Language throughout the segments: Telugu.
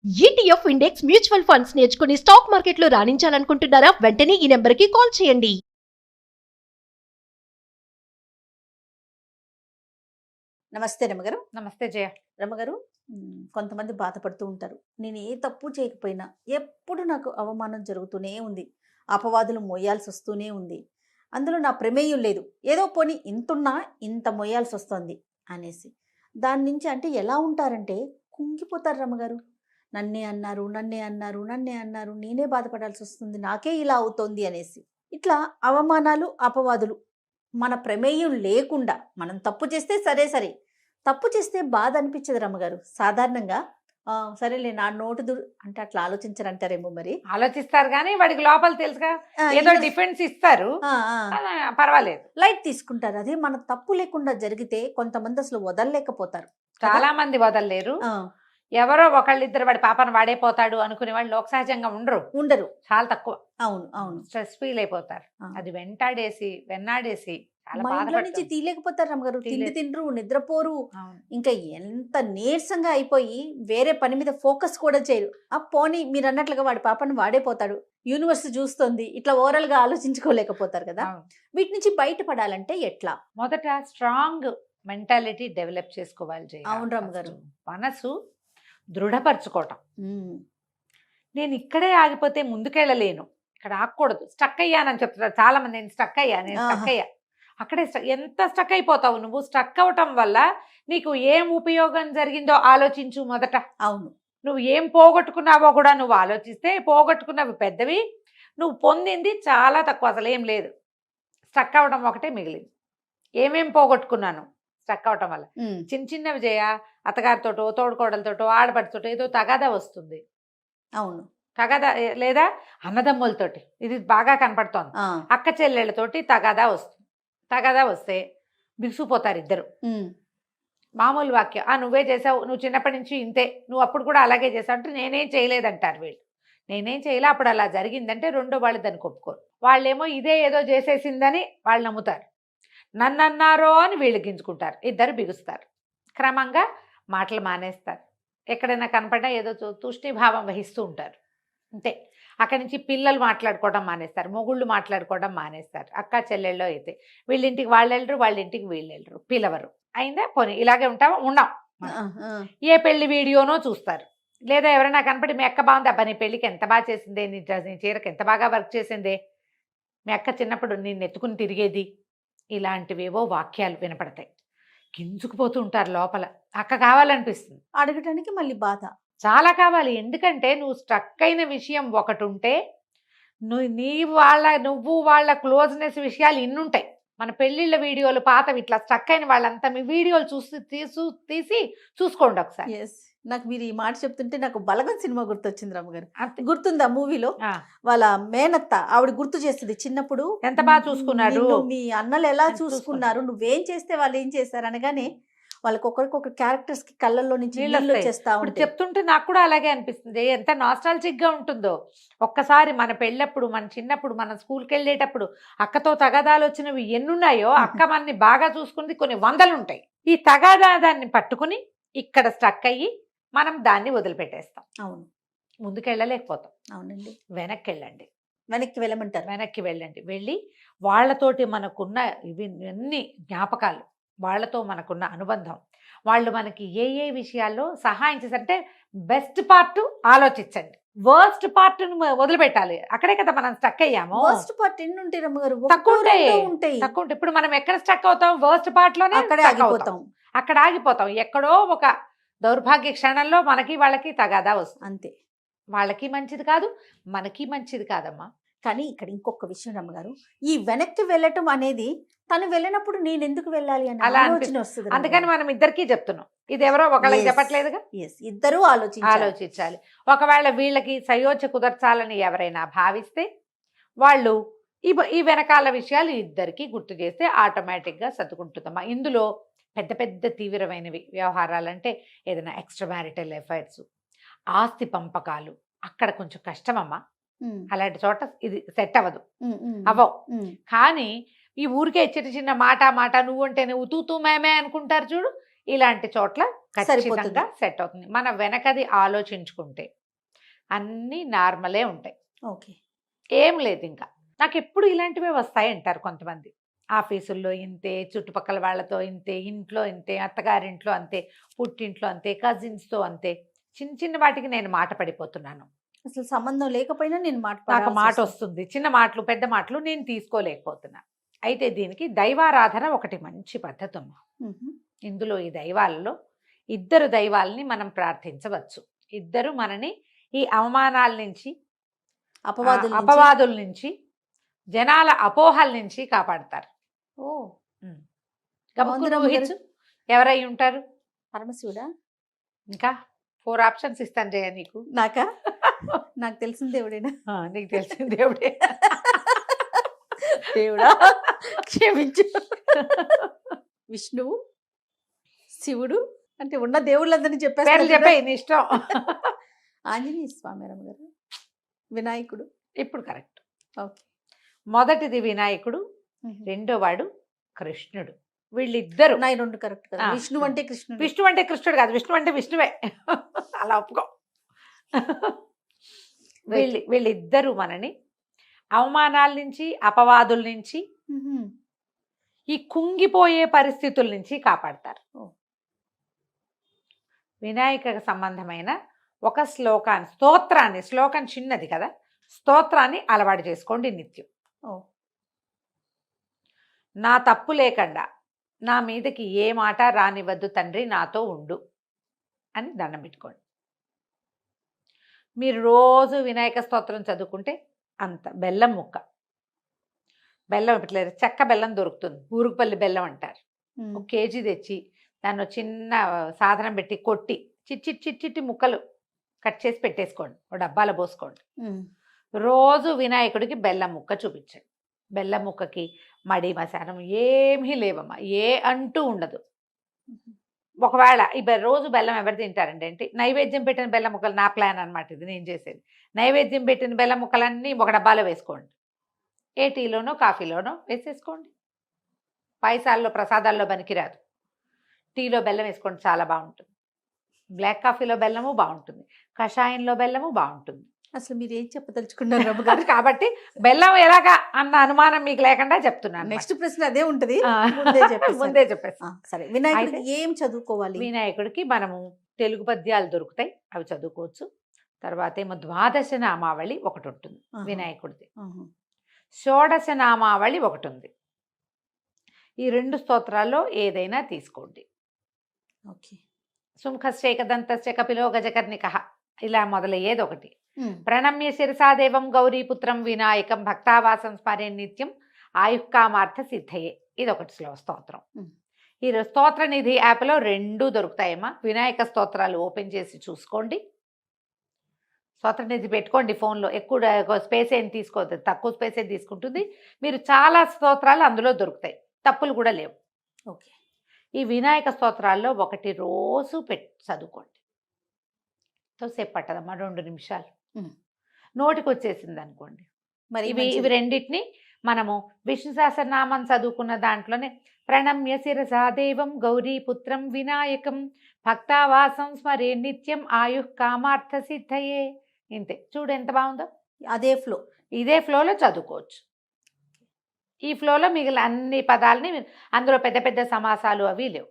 ఈటీఎఫ్ ఇండెక్స్ మ్యూచువల్ ఫండ్స్ నేర్చుకుని స్టాక్ మార్కెట్లో రాణించాలనుకుంటున్నారా? వెంటనే ఈ నెంబర్కి కాల్ చేయండి. నమస్తే రమగారు. నమస్తే జయ. రమగారు, కొంతమంది బాధపడుతూ ఉంటారు. నేను ఏ తప్పు చేయకపోయినా ఎప్పుడు నాకు అవమానం జరుగుతూనే ఉంది, అపవాదులు మోయాల్సి వస్తూనే ఉంది, అందులో నా ప్రమేయం లేదు, ఏదో పోనీ ఇంతున్నా ఇంత మోయాల్సి వస్తుంది అనేసి దాని నుంచి అంటే ఎలా ఉంటారంటే కుంగిపోతారు రమగారు. నన్నే అన్నారు, నన్నే అన్నారు, నన్నే అన్నారు, నేనే బాధపడాల్సి వస్తుంది, నాకే ఇలా అవుతోంది అనేసి ఇట్లా అవమానాలు అపవాదులు మన ప్రమేయం లేకుండా మనం తప్పు చేస్తే సరే తప్పు చేస్తే బాధ అనిపించదు రమ్మగారు సాధారణంగా. సరేలే నా నోటు అంటే అట్లా ఆలోచించరంటారేమో. మరి ఆలోచిస్తారు కానీ వాడికి లోపల తెలుసుగా ఏదో డిఫెన్స్ ఇస్తారు, పర్వాలేదు, లైట్ తీసుకుంటారు. అదే మన తప్పు లేకుండా జరిగితే కొంతమంది అసలు వదలలేకపోతారు. చాలా మంది వదలలేరు. ఎవరో ఒకళ్ళిద్దరు వాడి పాపను వాడే పోతాడు అనుకునే వాళ్ళు లోక సహజంగా ఉండరు, చాలా తక్కువ. అవును స్ట్రెస్ ఫీల్ అయిపోతారు. అది వెన్నాడేసి నుంచి తీయలేకపోతారు రమ్మగారు. తిండి తిండ్రు, నిద్రపోరు, ఇంకా ఎంత నీరసంగా అయిపోయి వేరే పని మీద ఫోకస్ కూడా చేయరు. పోనీ మీరు అన్నట్లుగా వాడి పాపను వాడేపోతాడు, యూనివర్స్ చూస్తుంది, ఇట్లా ఓవరాల్ గా ఆలోచించుకోలేకపోతారు కదా. వీటి నుంచి బయటపడాలంటే ఎట్లా? మొదట స్ట్రాంగ్ మెంటాలిటీ డెవలప్ చేసుకోవాలి. అవును రమ్మగారు. మనసు దృఢపరచుకోవటం. నేను ఇక్కడే ఆగిపోతే ముందుకెళ్ళలేను, ఇక్కడ ఆగకూడదు, స్టక్ అయ్యానని చెప్తున్నారు చాలా మంది. నేను స్టక్ అయ్యా అక్కడే ఎంత స్టక్ అయిపోతావు నువ్వు. స్టక్ అవటం వల్ల నీకు ఏం ఉపయోగం జరిగిందో ఆలోచించు మొదట. అవును, నువ్వు ఏం పోగొట్టుకున్నావో కూడా నువ్వు ఆలోచిస్తే పోగొట్టుకున్నవి పెద్దవి, నువ్వు పొందింది చాలా తక్కువ, అసలు ఏం లేదు. స్టక్ అవడం ఒకటే మిగిలింది. ఏమేం పోగొట్టుకున్నాను స్టక్ అవటం వల్ల? చిన్నవి చేయ, అత్తగారితోటో తోడుకోడలతోటో ఆడపడితోటో ఏదో తగాదా వస్తుంది. అవును, తగాదా లేదా అన్నదమ్ములతోటి, ఇది బాగా కనపడుతోంది. అక్క చెల్లెళ్ళతోటి తగాదా వస్తే బిగుసిపోతారు ఇద్దరు. మామూలు వాక్యం, నువ్వే చేసావు, నువ్వు చిన్నప్పటి నుంచి ఇంతే, నువ్వు అప్పుడు కూడా అలాగే చేసావు అంటే నేనేం చేయలేదంటారు వీళ్ళు. నేనేం చేయలే, అప్పుడు అలా జరిగిందంటే రెండో వాళ్ళు దాన్ని ఒప్పుకోరు. వాళ్ళేమో ఇదే ఏదో చేసేసిందని వాళ్ళు నమ్ముతారు. నన్ను అన్నారో అని వీళ్ళు గింజుకుంటారు, ఇద్దరు బిగుస్తారు. క్రమంగా మాటలు మానేస్తారు. ఎక్కడైనా కనపడినా ఏదో తూష్ణీభావం వహిస్తూ ఉంటారు, అంతే. అక్కడి నుంచి పిల్లలు మాట్లాడుకోవడం మానేస్తారు, మొగుళ్ళు మాట్లాడుకోవడం మానేస్తారు. అక్క చెల్లెళ్ళు అయితే వీళ్ళింటికి వాళ్ళు వెళ్ళరు, వాళ్ళ ఇంటికి వీళ్ళు వెళ్ళరు, పిలవరు. అయిందా పోనీ ఇలాగే ఉన్నాం. ఏ పెళ్లి వీడియోనో చూస్తారు, లేదా ఎవరైనా కనపడి మీ అక్క బాగుంది, అబ్బా నీ పెళ్ళికి ఎంత బాగా చేసిందే, నీ చీరకు ఎంత బాగా వర్క్ చేసిందే, మీ అక్క చిన్నప్పుడు నిన్ను ఎత్తుకుని తిరిగేది, ఇలాంటివేవో వాక్యాలు వినపడతాయి. గింజుకుపోతూ ఉంటారు లోపల. అక్క కావాలనిపిస్తుంది, అడగటానికి మళ్ళీ బాధ చాలా కావాలి. ఎందుకంటే నువ్వు స్ట్రక్ అయిన విషయం ఒకటి ఉంటే నువ్వు వాళ్ళ క్లోజ్నెస్ విషయాలు ఇన్నుంటాయి. మన పెళ్ళిళ్ళ వీడియోలు పాతవి ఇట్లా స్ట్రక్ అయిన వాళ్ళంతా మీ వీడియోలు తీసి చూసుకోండి ఒకసారి. నాకు మీరు ఈ మాట చెప్తుంటే నాకు బలగం సినిమా గుర్తొచ్చింది రమ్మగారు. గుర్తుందా? మూవీలో వాళ్ళ మేనత్త ఆవిడ గుర్తు చేస్తుంది, చిన్నప్పుడు ఎంత బాగా చూసుకున్నాడు, మీ అన్నలు ఎలా చూసుకున్నారు, నువ్వేం చేస్తే వాళ్ళు ఏం చేస్తారు అనగానే వాళ్ళకి ఒకరికొక క్యారెక్టర్స్ కి కళ్ళల్లో నుంచి నీళ్ళు వచ్చేస్తా ఉంటాయి. చెప్తుంటే నాకు కూడా అలాగే అనిపిస్తుంది, ఎంత నాస్టాలజిక్ గా ఉంటుందో. ఒక్కసారి మన పెళ్ళప్పుడు, మన చిన్నప్పుడు, మన స్కూల్కి వెళ్ళేటప్పుడు అక్కతో తగాదాలు వచ్చినవి ఎన్నున్నాయో, అక్క మనని బాగా చూసుకున్నది కొన్ని వందలు ఉంటాయి. ఈ తగాదాన్ని పట్టుకుని ఇక్కడ స్టక్ అయ్యి మనం దాన్ని వదిలిపెట్టేస్తాం. అవును, ముందుకెళ్ళలేకపోతాం. అవునండి, వెనక్కి వెళ్ళండి. వెనక్కి వెళ్ళమంటారు. వెనక్కి వెళ్ళండి. వెళ్ళి వాళ్ళతోటి మనకున్న ఇవి అన్ని జ్ఞాపకాలు, వాళ్ళతో మనకున్న అనుబంధం, వాళ్ళు మనకి ఏ విషయాల్లో సహాయం చేశారంటే బెస్ట్ పార్ట్ ఆలోచించండి, వర్స్ట్ పార్ట్ వదిలిపెట్టాలి. అక్కడే కదా మనం స్టక్ అయ్యాము. వర్స్ట్ పార్ట్ ఎన్ని ఉంటాయి రమ్మగారు? తక్కువ ఉంటాయి. ఇప్పుడు మనం ఎక్కడ స్టక్ అవుతాం? వర్స్ట్ పార్ట్ లోనే అక్కడ ఆగిపోతాం. ఎక్కడో ఒక దౌర్భాగ్య క్షణంలో మనకి వాళ్ళకి తగాదా వస్తుంది, అంతే. వాళ్ళకి మంచిది కాదు, మనకి మంచిది కాదమ్మా. కానీ ఇక్కడ ఇంకొక విషయం రమ్మగారు, ఈ వెనక్కి వెళ్ళటం అనేది తను వెళ్ళినప్పుడు నేను ఎందుకు వెళ్ళాలి అని ఆలోచన వస్తుంది. అందుకని మనం ఇద్దరికి చెప్తున్నాం, ఇది ఎవరో ఒకళ్ళకి చెప్పట్లేదుగా, ఇద్దరు ఆలోచించాలి. ఒకవేళ వీళ్ళకి సయోధ్య కుదర్చాలని ఎవరైనా భావిస్తే వాళ్ళు ఈ వెనకాల విషయాలు ఇద్దరికి గుర్తు చేస్తే ఆటోమేటిక్గా సర్దుకుంటుందమ్మా. ఇందులో పెద్ద పెద్ద తీవ్రమైనవి వ్యవహారాలంటే ఏదైనా ఎక్స్ట్రా మ్యారిటల్ ఎఫైర్స్, ఆస్తి పంపకాలు, అక్కడ కొంచెం కష్టమమ్మా. అలాంటి చోట ఇది సెట్ అవ్వవు. కానీ ఈ ఊరికే చిన్న మాట నువ్వు అంటే నువ్వు తూతూ మేమే అనుకుంటారు చూడు, ఇలాంటి చోట్ల ఖచ్చితంగా సెట్ అవుతుంది. మన వెనకది ఆలోచించుకుంటే అన్నీ నార్మలే ఉంటాయి. ఓకే. ఏం లేదు ఇంకా. నాకు ఎప్పుడు ఇలాంటివే వస్తాయి అంటారు కొంతమంది. ఆఫీసుల్లో ఇంతే, చుట్టుపక్కల వాళ్ళతో ఇంతే, ఇంట్లో ఇంతే, అత్తగారింట్లో అంతే, పుట్టింట్లో అంతే, కజిన్స్తో అంతే. చిన్న చిన్న వాటికి నేను మాట పడిపోతున్నాను. అసలు సంబంధం లేకపోయినా నేను నాకు మాట వస్తుంది, చిన్న మాటలు పెద్ద మాటలు నేను తీసుకోలేకపోతున్నా. అయితే దీనికి దైవారాధన ఒకటి మంచి పద్ధతి అమ్మా. ఇందులో ఈ దైవాలలో ఇద్దరు దైవాలని మనం ప్రార్థించవచ్చు. ఇద్దరు మనని ఈ అవమానాల నుంచి, అపవాదుల నుంచి, జనాల అపోహల నుంచి కాపాడతారు. ఓ గబుక్కున ఊహించు, ఎవరై ఉంటారు? పరమశివుడా? ఇంకా 4 ఆప్షన్స్ ఇస్తాను జయ నీకు. నాకా? నాకు తెలిసిన దేవుడేనా? నీకు తెలిసిన దేవుడే. దేవుడా క్షమించు. విష్ణువు, శివుడు, అంటే ఉన్న దేవుళ్ళందరినీ పేర్లు చెప్పాయి నీ ఇష్టం. ఆంజనేయ స్వామి గారు, వినాయకుడు. ఇప్పుడు కరెక్ట్. ఓకే. మొదటిది వినాయకుడు, రెండో వాడు కృష్ణుడు. వీళ్ళిద్దరు రెండు కరెక్ట్ కదా. విష్ణు అంటే కృష్ణుడు. విష్ణు అంటే కృష్ణుడు కాదు, విష్ణు అంటే విష్ణువే. అలా ఒప్పుకో. వీళ్ళిద్దరూ మనని అవమానాల నుంచి, అపవాదుల నుంచి, ఈ కుంగిపోయే పరిస్థితుల నుంచి కాపాడతారు. వినాయక సంబంధమైన ఒక స్తోత్రాన్ని, శ్లోకం చిన్నది కదా, స్తోత్రాన్ని అలవాటు చేసుకోండి నిత్యం. నా తప్పు లేకుండా నా మీదకి ఏ మాట రానివద్దు తండ్రి, నాతో ఉండు అని దండం పెట్టుకోండి. మీరు రోజు వినాయక స్తోత్రం చదువుకుంటే అంత బెల్లం ముక్క, బెల్లం ఇట్లేదు, చెక్క బెల్లం దొరుకుతుంది, ఊరుగుపల్లి బెల్లం అంటారు. 1 కేజీ తెచ్చి దాన్ని చిన్న సాధనం పెట్టి కొట్టి చిట్టి ముక్కలు కట్ చేసి పెట్టేసుకోండి, ఒక డబ్బాలో పోసుకోండి. రోజు వినాయకుడికి బెల్లం ముక్క చూపించండి. బెల్లం ముక్కకి మడి మశానం ఏమీ లేవమ్మా, ఏ అంటూ ఉండదు. ఒకవేళ రోజు బెల్లం ఎవరు తింటారండి అంటే, నైవేద్యం పెట్టిన బెల్లం ముక్కలు, నా ప్లాన్ అనమాట ఇది, నేను చేసేది. నైవేద్యం పెట్టిన బెల్లం ముక్కలన్నీ ఒక డబ్బాలో వేసుకోండి, ఏ టీలోనో కాఫీలోనో వేసేసుకోండి. పాయసాల్లో ప్రసాదాల్లో పనికిరాదు. టీలో బెల్లం వేసుకోండి, చాలా బాగుంటుంది. బ్లాక్ కాఫీలో బెల్లము బాగుంటుంది, కషాయంలో బెల్లము బాగుంటుంది. అసలు మీరు ఏం చెప్పదలుచుకున్నారు రమ్మ గారు? కాబట్టి బెల్లం ఎలాగా అన్న అనుమానం మీకు లేకుండా చెప్తున్నాను. నెక్స్ట్ ప్రశ్న అదే ఉంటుంది, ముందే చెప్పేసి. సరే, వినాయకుడికి ఏం చదువుకోవాలి? వినాయకుడికి మనము తెలుగు పద్యాలు దొరుకుతాయి, అవి చదువుకోవచ్చు. తర్వాత ఏమో ద్వాదశ నామావళి ఒకటి ఉంటుంది వినాయకుడిది, షోడశ నామావళి ఒకటి ఉంది. ఈ 2 స్తోత్రాల్లో ఏదైనా తీసుకోండి. ఓకే. సుముఖశ్చేకదంతశ్చ కపిలో గజకర్ణికః ఇలా మొదలయ్యేది ఒకటి. ప్రణమ్య శిరసాదేవం గౌరీపుత్రం వినాయకం భక్తావాసం స్మరే నిత్యం ఆయుఃకామార్థ సిద్ధయే, ఇది ఒకటి స్తోత్రం. ఈ స్తోత్ర నిధి యాప్లో 2 దొరుకుతాయమ్మా. వినాయక స్తోత్రాలు ఓపెన్ చేసి చూసుకోండి, స్తోత్ర నిధి పెట్టుకోండి ఫోన్లో. ఎక్కువ స్పేస్ ఏం తీసుకోవద్దు, తక్కువ స్పేస్ ఏం తీసుకుంటుంది. మీరు చాలా స్తోత్రాలు అందులో దొరుకుతాయి, తప్పులు కూడా లేవు. ఓకే. ఈ వినాయక స్తోత్రాల్లో ఒకటి రోజు చదువుకోండి. సేపు పట్టదమ్మా, 2 నిమిషాలు, నోటికి వచ్చేసింది అనుకోండి. మరి ఇవి రెండింటిని మనము విష్ణు సహస్రనామం చదువుకున్న దాంట్లోనే ప్రణమ్య శిరసాదేవం గౌరీపుత్రం వినాయకం భక్తావాసం స్మరే నిత్యం ఆయుఃకామార్థ సిద్ధయే, ఇంతే. చూడు ఎంత బాగుందో. ఇదే ఫ్లోలో చదువుకోవచ్చు. ఈ ఫ్లోలో మిగిలిన అన్ని పదాలని, అందులో పెద్ద పెద్ద సమాసాలు అవి లేవు.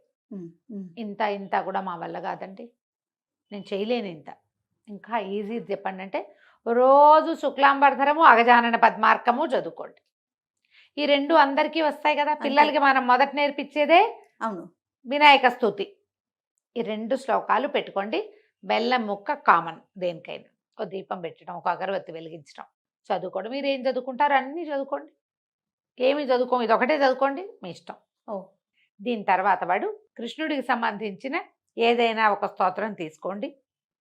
ఇంత కూడా మా వల్ల కాదండి, నేను చేయలేను ఇంత. ఇంకా ఈజీ చెప్పండి అంటే, రోజు శుక్లాంబరధరము అగజానన పద్మార్కము చదువుకోండి. ఈ 2 అందరికీ వస్తాయి కదా. పిల్లలకి మనం మొదట నేర్పించేదే వినాయక స్తుతి. ఈ 2 శ్లోకాలు పెట్టుకోండి. బెల్లం ముక్క కామన్ దేనికైనా. ఒక దీపం పెట్టడం, ఒక అగరబత్తి వెలిగించడం, చదువుకోండి. మీరు ఏం చదువుకుంటారో అన్నీ చదువుకోండి, ఏమి చదువుకో, ఇది ఒకటే చదువుకోండి, మీ ఇష్టం. దీని తర్వాత వాడు కృష్ణుడికి సంబంధించిన ఏదైనా ఒక స్తోత్రం తీసుకోండి.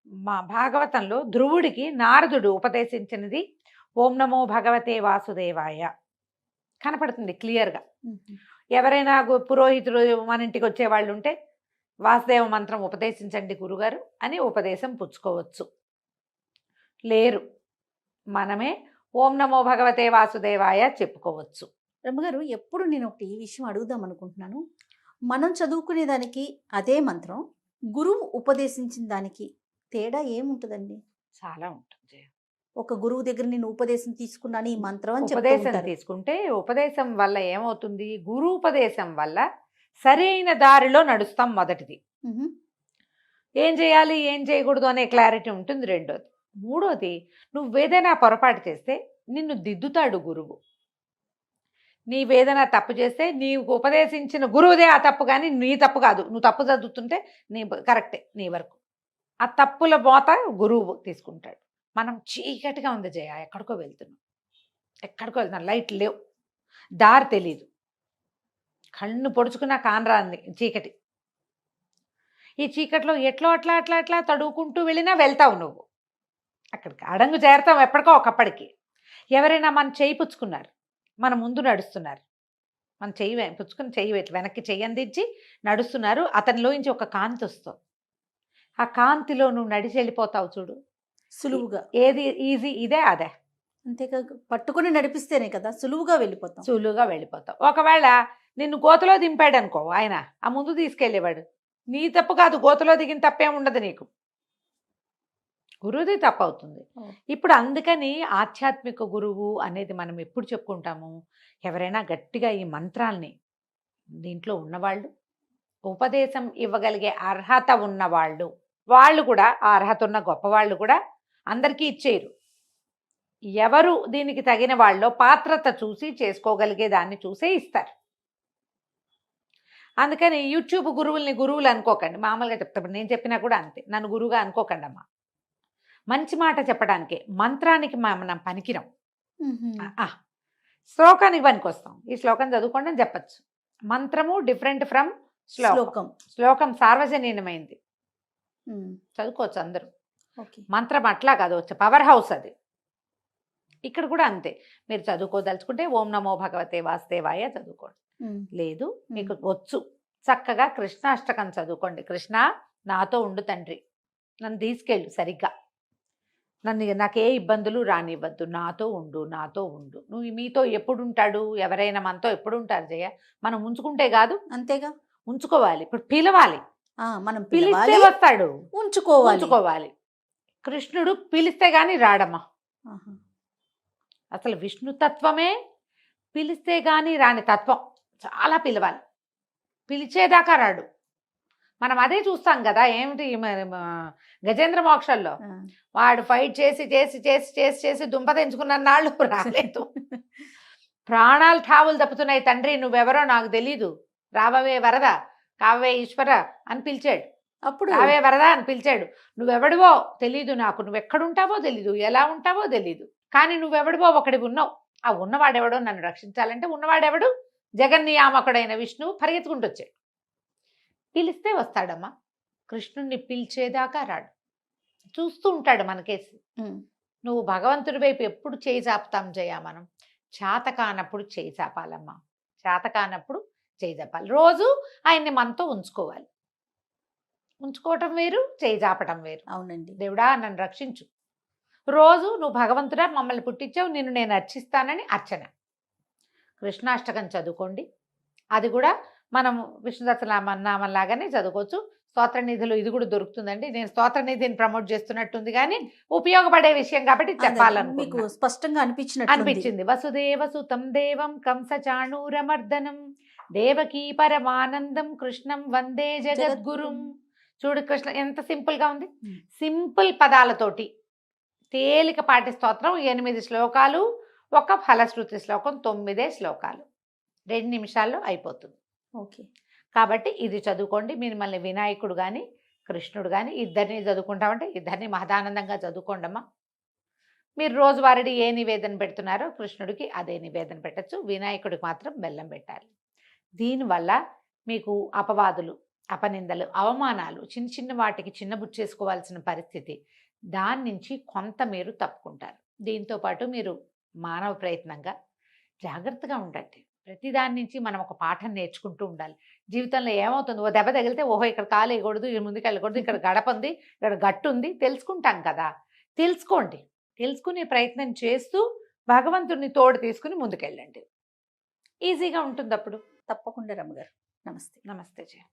మా భాగవతంలో ధ్రువుడికి నారదుడు ఉపదేశించినది ఓం నమో భగవతే వాసుదేవాయ కనపడుతుంది క్లియర్గా. ఎవరైనా పురోహితుడు మన ఇంటికి వచ్చేవాళ్ళు ఉంటే వాసుదేవ మంత్రం ఉపదేశించండి గురుగారు అని ఉపదేశం పుచ్చుకోవచ్చు. లేరు, మనమే ఓం నమో భగవతే వాసుదేవాయ చెప్పుకోవచ్చు. రమ్మగారు, ఎప్పుడు నేను ఒకటి ఈ విషయం అడుగుదాం అనుకుంటున్నాను. మనం చదువుకునే దానికి అదే మంత్రం గురువు ఉపదేశించిన దానికి తేడా ఏముంటుందండి? చాలా ఉంటుంది జయ. ఒక గురువు దగ్గర నేను ఉపదేశం తీసుకున్నాను ఈ మంత్రం అని చెప్తూ ఉపదేశం ఉంటారు. తీసుకుంటే ఉపదేశం వల్ల ఏమవుతుంది, గురు ఉపదేశం వల్ల సరైన దారిలో నడుస్తాం మొదటిది. మ్హూ. ఏం చేయాలి ఏం చేయకూడదు అనే క్లారిటీ ఉంటుంది రెండోది. మూడోది, నువ్వేదైనా పొరపాటు చేస్తే నిన్ను దిద్దుతాడు గురువు. నీవేదైనా తప్పు చేస్తే నీకు ఉపదేశించిన గురువుదే ఆ తప్పు, కానీ నీ తప్పు కాదు. నువ్వు తప్పు చదువుతుంటే నీ కరెక్టే నీ వరకు. ఆ తప్పుల మోత గురువు తీసుకుంటాడు. మనం చీకటిగా ఉంది జయ, ఎక్కడికో వెళ్తున్నాం, లైట్ లేవు, దారి తెలీదు, కళ్ళు పొడుచుకున్న కానరాన్ని చీకటి. ఈ చీకట్లో ఎట్లో అట్లా అట్లా అట్లా తడువుకుంటూ వెళ్ళినా వెళ్తావు నువ్వు, అక్కడికి అడంగు చేరతావు ఎప్పటికో ఒకప్పటికి. ఎవరైనా మన చేయి పుచ్చుకున్నారు, మన ముందు నడుస్తున్నారు, మన చెయ్యి పుచ్చుకుని చెయ్యి వెనక్కి చెయ్యి అందించి నడుస్తున్నారు, అతనిలోంచి ఒక కాంతి వస్తుంది. ఆ కాంతిలో నువ్వు నడిచి వెళ్ళిపోతావు చూడు, సులువుగా. ఏది ఈజీ, ఇదే అదే. అంతేకా, పట్టుకుని నడిపిస్తేనే కదా సులువుగా వెళ్ళిపోతాం. ఒకవేళ నిన్ను గోతలో దింపాడు అనుకో ఆయన, ఆ ముందు తీసుకెళ్ళేవాడు, నీ తప్పు కాదు, గోతలో దిగిన తప్పేం ఉండదు నీకు, గురువుది తప్పు అవుతుంది. ఇప్పుడు అందుకని ఆధ్యాత్మిక గురువు అనేది మనం ఎప్పుడు చెప్పుకుంటాము, ఎవరైనా గట్టిగా ఈ మంత్రాల్ని దీంట్లో ఉన్నవాళ్ళు, ఉపదేశం ఇవ్వగలిగే అర్హత ఉన్నవాళ్ళు, వాళ్ళు కూడా, ఆ అర్హత ఉన్న గొప్పవాళ్ళు కూడా అందరికీ ఇచ్చేయరు. ఎవరు దీనికి తగిన వాళ్ళో పాత్రత చూసి చేసుకోగలిగే దాన్ని చూసే ఇస్తారు. అందుకని యూట్యూబ్ గురువులు అనుకోకండి, మామూలుగా చెప్తాను, నేను చెప్పినా కూడా అంతే, నన్ను గురువుగా అనుకోకండి అమ్మా. మంచి మాట చెప్పడానికే, మంత్రానికి మనం పనికిరం. శ్లోకానికి పనికొస్తాం, ఈ శ్లోకం చదువుకోండి అని చెప్పచ్చు. మంత్రము డిఫరెంట్ ఫ్రమ్ శ్లోకం సార్వజనీయమైంది, చదువుకోవచ్చు అందరూ. మంత్రం అట్లా కాదు, వచ్చే పవర్ హౌస్ అది. ఇక్కడ కూడా అంతే, మీరు చదువుకోదలుచుకుంటే ఓం నమో భగవతే వాసుదేవాయ చదువుకోండి, లేదు మీకు వచ్చు చక్కగా కృష్ణాష్టకం చదువుకోండి. కృష్ణ నాతో ఉండు తండ్రి, నన్ను తీసుకెళ్ళు సరిగ్గా, నాకు ఏ ఇబ్బందులు రానివ్వద్దు, నాతో ఉండు. నువ్వు మీతో ఎప్పుడు ఉంటాడు, ఎవరైనా మనతో ఎప్పుడు ఉంటారు జయ, మనం ఉంచుకుంటే కాదు, అంతేగా, ఉంచుకోవాలి. ఇప్పుడు పిలవాలి, మనం పిలిస్తే వస్తాడు, ఉంచుకోవాలి. కృష్ణుడు పిలిస్తే గాని రాడమ్మా. అసలు విష్ణుతత్వమే పిలిస్తే గాని రాని తత్వం, చాలా పిలవాలి, పిలిచేదాకా రాడు. మనం అదే చూస్తాం కదా, ఏమిటి గజేంద్ర మోక్షంలో వాడు ఫైట్ చేసి దుంప తెంచుకున్న నాళ్ళు రాలేదు, ప్రాణాలు ఠావులు తప్పుతున్నాయి, తండ్రి నువ్వెవరో నాకు తెలీదు, రావవే వరద, కావే ఈశ్వర అని పిలిచాడు. అప్పుడు రావే వరద అని పిలిచాడు. నువ్వెవడివో తెలీదు నాకు, నువ్వెక్కడుంటావో తెలీదు, ఎలా ఉంటావో తెలీదు, కానీ నువ్వెవడివో ఒకటి ఉన్నావు. ఆ ఉన్నవాడెవడో నన్ను రక్షించాలంటే ఉన్నవాడెవడు, జగన్నియామకుడైన విష్ణువు పరిగెత్తుకుంటూ వచ్చాడు. పిలిస్తే వస్తాడమ్మా, కృష్ణుణ్ణి పిలిచేదాకా రాడు, చూస్తూ ఉంటాడు మనకేసి. నువ్వు భగవంతుడి వైపు ఎప్పుడు చేయి చాపుతాం జయ, మనం చేత కానప్పుడు చేయి చాపాలమ్మా, చేత కానప్పుడు చేయి చాపాలి. రోజు ఆయన్ని మనతో ఉంచుకోవాలి, ఉంచుకోవటం వేరు, చేయి చాపటం వేరు. అవునండి. దేవుడా నన్ను రక్షించు, రోజు నువ్వు భగవంతుడా మమ్మల్ని పుట్టించావు, నిన్ను నేను అర్చిస్తానని అర్చన. కృష్ణాష్టకం చదువుకోండి, అది కూడా మనం విష్ణు సహస్రనామం లాగానే చదువుకోవచ్చు. స్తోత్రనిధులు ఇది కూడా దొరుకుతుందండి, నేను స్తోత్రనిధిని ప్రమోట్ చేస్తున్నట్టుంది కానీ ఉపయోగపడే విషయం కాబట్టి చెప్పాలనుకుంటున్నాను. మీకు స్పష్టంగా అనిపించింది. వసుదేవ సుతం దేవం కంస చాణూరమర్దనం దేవకీ పరమానందం కృష్ణం వందే జగద్గురుం. చూడు కృష్ణ ఎంత సింపుల్ గా ఉంది, సింపుల్ పదాలతోటి తేలికపాటి స్తోత్రం, 8 శ్లోకాలు, ఒక ఫలశ్రుతి శ్లోకం, 9 శ్లోకాలు, 2 నిమిషాల్లో అయిపోతుంది. ఓకే, కాబట్టి ఇది చదువుకోండి. మిమ్మల్ని వినాయకుడు కానీ కృష్ణుడు కానీ ఇద్దరిని చదువుకుంటామంటే ఇద్దరిని మహదానందంగా చదువుకోండి అమ్మా. మీరు రోజువారీ ఏ నివేదన పెడుతున్నారో కృష్ణుడికి అదే నివేదన పెట్టచ్చు, వినాయకుడికి మాత్రం బెల్లం పెట్టాలి. దీనివల్ల మీకు అపవాదులు, అపనిందలు, అవమానాలు, చిన్న వాటికి చిన్నబుచ్చేసుకోవాల్సిన పరిస్థితి, దాని నుంచి కొంత మీరు తప్పుకుంటారు. దీంతోపాటు మీరు మానవ ప్రయత్నంగా జాగ్రత్తగా ఉండండి. ప్రతి దాని నుంచి మనం ఒక పాఠం నేర్చుకుంటూ ఉండాలి. జీవితంలో ఏమవుతుంది, ఓ దెబ్బ తగిలితే ఓహో ఇక్కడ కాలు వేయకూడదు, ముందుకు వెళ్ళకూడదు, ఇక్కడ గడప ఉంది, ఇక్కడ గట్టు ఉంది, తెలుసుకుంటాం కదా. తెలుసుకోండి, తెలుసుకునే ప్రయత్నం చేస్తూ భగవంతుడిని తోడు తీసుకుని ముందుకెళ్ళండి, ఈజీగా ఉంటుంది అప్పుడు. తప్పకుండా రమ్మగారు. నమస్తే. నమస్తే జయ.